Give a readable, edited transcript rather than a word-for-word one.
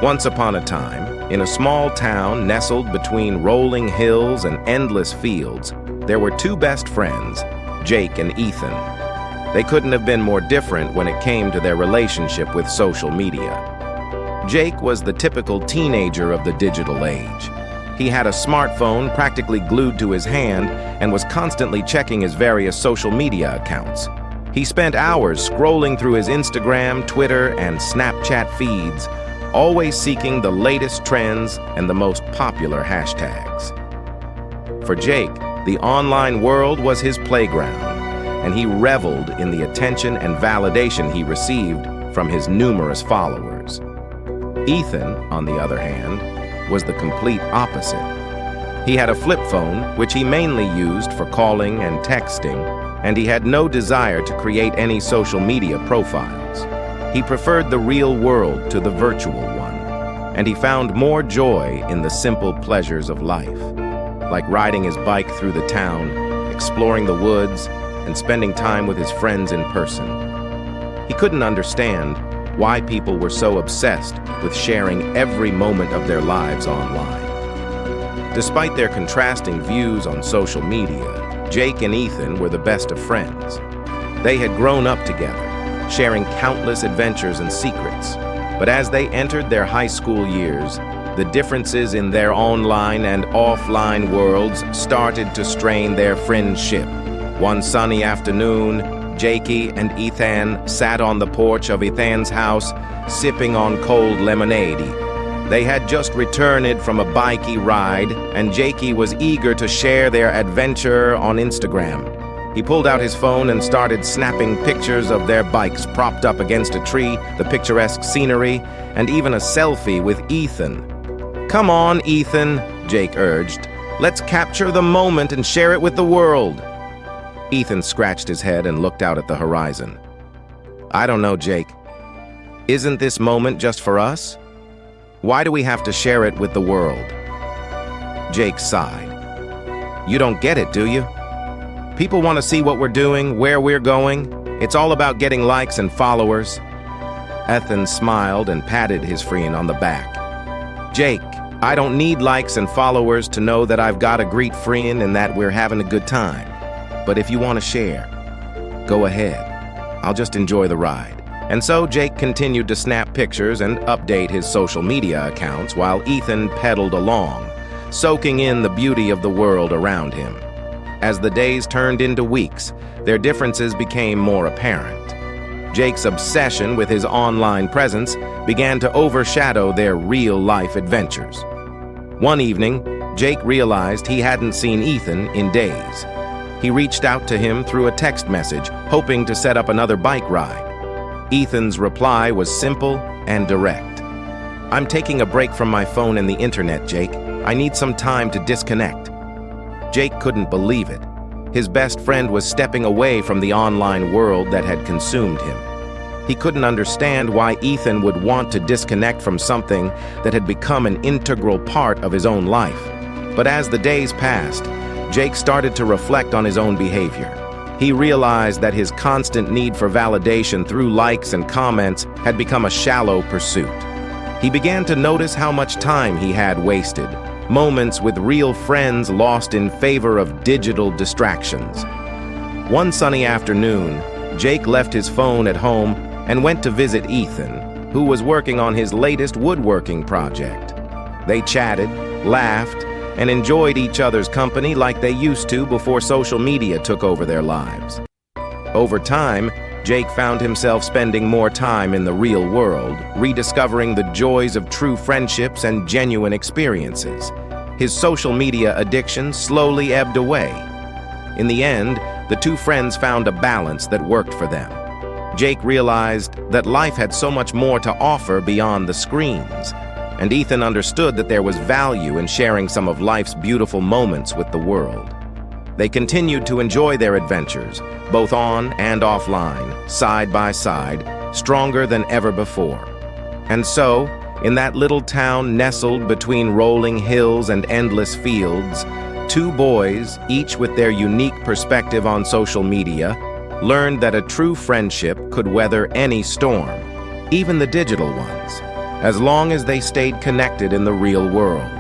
Once upon a time, in a small town nestled between rolling hills and endless fields, there were two best friends, Jake and Ethan. They couldn't have been more different when it came to their relationship with social media. Jake was the typical teenager of the digital age. He had a smartphone practically glued to his hand and was constantly checking his various social media accounts. He spent hours scrolling through his Instagram, Twitter, and Snapchat feeds, always seeking the latest trends and the most popular hashtags. For Jake, the online world was his playground, and he reveled in the attention and validation he received from his numerous followers. Ethan, on the other hand, was the complete opposite. He had a flip phone, which he mainly used for calling and texting, and he had no desire to create any social media profiles. He preferred the real world to the virtual one, and he found more joy in the simple pleasures of life, like riding his bike through the town, exploring the woods, and spending time with his friends in person. He couldn't understand why people were so obsessed with sharing every moment of their lives online. Despite their contrasting views on social media, Jake and Ethan were the best of friends. They had grown up together, sharing countless adventures and secrets. But as they entered their high school years, the differences in their online and offline worlds started to strain their friendship. One sunny afternoon, Jakey and Ethan sat on the porch of Ethan's house, sipping on cold lemonade. They had just returned from a bikey ride, and Jakey was eager to share their adventure on Instagram. He pulled out his phone and started snapping pictures of their bikes propped up against a tree, the picturesque scenery, and even a selfie with Ethan. "Come on, Ethan," Jake urged. "Let's capture the moment and share it with the world." Ethan scratched his head and looked out at the horizon. "I don't know, Jake. Isn't this moment just for us? Why do we have to share it with the world?" Jake sighed. "You don't get it, do you? People want to see what we're doing, where we're going. It's all about getting likes and followers." Ethan smiled and patted his friend on the back. "Jake, I don't need likes and followers to know that I've got a great friend and that we're having a good time. But if you want to share, go ahead. I'll just enjoy the ride." And so Jake continued to snap pictures and update his social media accounts while Ethan pedaled along, soaking in the beauty of the world around him. As the days turned into weeks, their differences became more apparent. Jake's obsession with his online presence began to overshadow their real-life adventures. One evening, Jake realized he hadn't seen Ethan in days. He reached out to him through a text message, hoping to set up another bike ride. Ethan's reply was simple and direct. "I'm taking a break from my phone and the internet, Jake. I need some time to disconnect." Jake couldn't believe it. His best friend was stepping away from the online world that had consumed him. He couldn't understand why Ethan would want to disconnect from something that had become an integral part of his own life. But as the days passed, Jake started to reflect on his own behavior. He realized that his constant need for validation through likes and comments had become a shallow pursuit. He began to notice how much time he had wasted, moments with real friends lost in favor of digital distractions. One sunny afternoon, Jake left his phone at home and went to visit Ethan, who was working on his latest woodworking project. They chatted, laughed, and enjoyed each other's company like they used to before social media took over their lives. Over time, Jake found himself spending more time in the real world, rediscovering the joys of true friendships and genuine experiences. His social media addiction slowly ebbed away. In the end, the two friends found a balance that worked for them. Jake realized that life had so much more to offer beyond the screens, and Ethan understood that there was value in sharing some of life's beautiful moments with the world. They continued to enjoy their adventures, both on and offline, side by side, stronger than ever before. And so, in that little town nestled between rolling hills and endless fields, two boys, each with their unique perspective on social media, learned that a true friendship could weather any storm, even the digital ones. as long as they stayed connected in the real world.